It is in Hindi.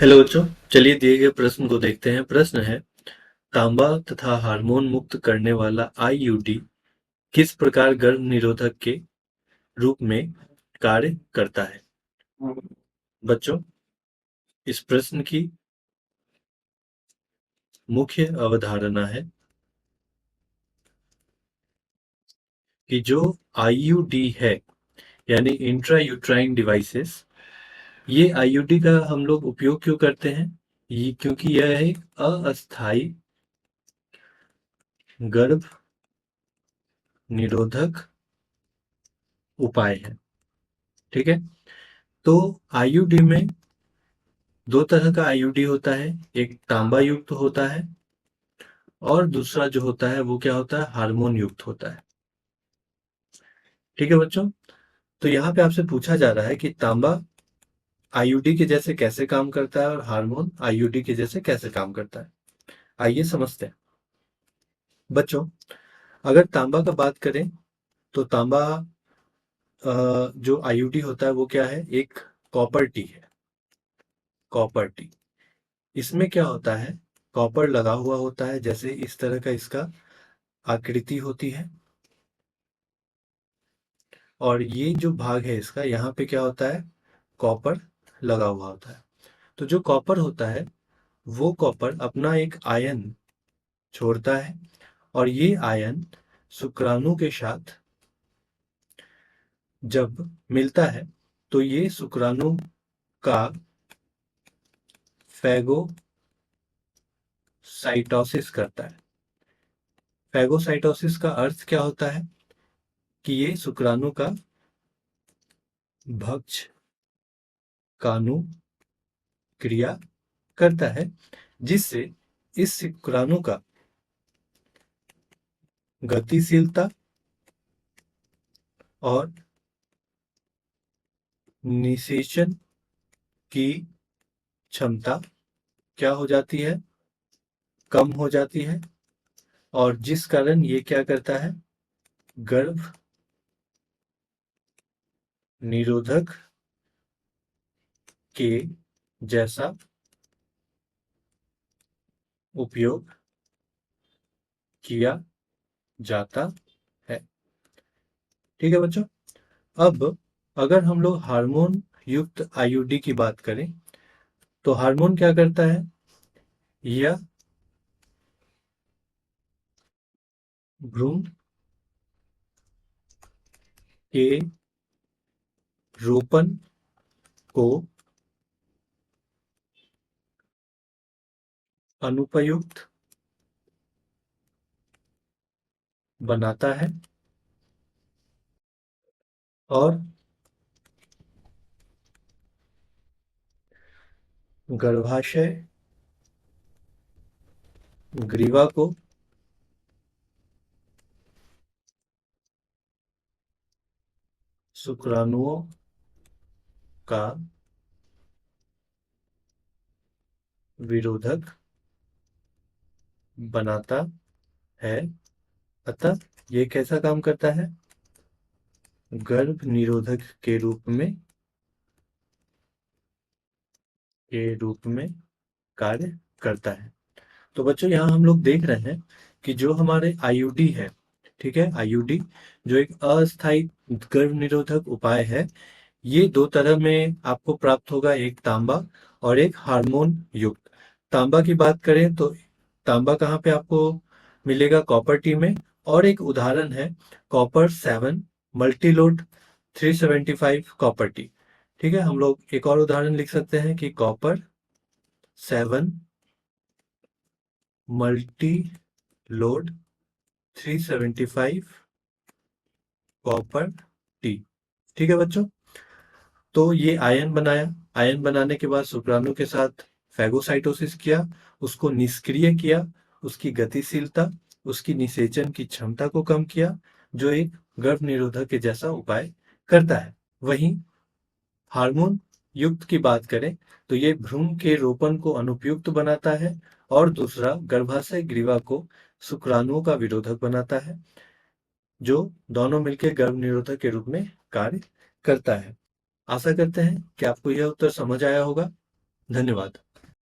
हेलो बच्चों, चलिए दिए गए प्रश्न को देखते हैं। प्रश्न है, तांबा तथा हार्मोन मुक्त करने वाला आईयूडी किस प्रकार गर्भ निरोधक के रूप में कार्य करता है। बच्चों, इस प्रश्न की मुख्य अवधारणा है कि जो आईयूडी है यानी इंट्रा यूट्राइन डिवाइसेस, ये आईयूडी का हम लोग उपयोग क्यों करते हैं? ये क्योंकि यह एक अस्थायी गर्भ निरोधक उपाय है। ठीक है, तो आईयूडी में दो तरह का आईयूडी होता है, एक तांबा युक्त होता है और दूसरा जो होता है वो क्या होता है, हार्मोन युक्त होता है। ठीक है बच्चों, तो यहाँ पे आपसे पूछा जा रहा है कि तांबा आईयूडी के जैसे कैसे काम करता है और हार्मोन आईयूडी के जैसे कैसे काम करता है। आइए समझते हैं। बच्चों, अगर तांबा का बात करें तो तांबा जो आईयूडी होता है वो क्या है, एक कॉपर टी है। कॉपर टी, इसमें क्या होता है, कॉपर लगा हुआ होता है, जैसे इस तरह का इसका आकृति होती है। और ये जो भाग है इसका, यहाँ पे क्या होता है, कॉपर लगा हुआ होता है। तो जो कॉपर होता है वो कॉपर अपना एक आयन छोड़ता है और ये आयन शुक्राणु के साथ जब मिलता है तो ये शुक्राणु का फैगोसाइटोसिस करता है। फैगोसाइटोसिस का अर्थ क्या होता है कि ये शुक्राणु का भक्ष कानु क्रिया करता है, जिससे इस शुक्राणु का गतिशीलता और निषेचन की क्षमता क्या हो जाती है, कम हो जाती है। और जिस कारण ये क्या करता है, गर्भ निरोधक के जैसा उपयोग किया जाता है। ठीक है बच्चों, अब अगर हम लोग हार्मोन युक्त आईयूडी की बात करें तो हार्मोन क्या करता है, यह भ्रूण के रोपण को अनुपयुक्त बनाता है और गर्भाशय ग्रीवा को शुक्राणुओं का विरोधक बनाता है। अतः ये कैसा काम करता है, गर्भ निरोधक के रूप में कार्य करता है। तो बच्चों, यहाँ हम लोग देख रहे हैं कि जो हमारे आईयूडी है, ठीक है, आईयूडी जो एक अस्थायी गर्भ निरोधक उपाय है, ये दो तरह में आपको प्राप्त होगा, एक तांबा और एक हार्मोन युक्त। तांबा की बात करें तो तांबा कहाँ पे आपको मिलेगा, कॉपर टी में। और एक उदाहरण है कॉपर 7 मल्टीलोड 375 कॉपर टी। ठीक है, हम लोग एक और उदाहरण लिख सकते हैं कि copper 7 multi load 375 copper T. ठीक है बच्चों, तो ये आयन बनाया, आयन बनाने के बाद शुक्राणु के साथ फैगोसाइटोसिस किया, उसको निष्क्रिय किया, उसकी गतिशीलता, उसकी निषेचन की क्षमता को कम किया, जो एक गर्भ निरोधक के जैसा उपाय करता है। वहीं हार्मोन युक्त की बात करें तो ये भ्रूण के रोपण को अनुपयुक्त बनाता है और दूसरा गर्भाशय ग्रीवा को शुक्राणुओं का विरोधक बनाता है, जो दोनों मिलकर गर्भ निरोधक के रूप में कार्य करता है। आशा करते हैं कि आपको यह उत्तर समझ आया होगा। धन्यवाद।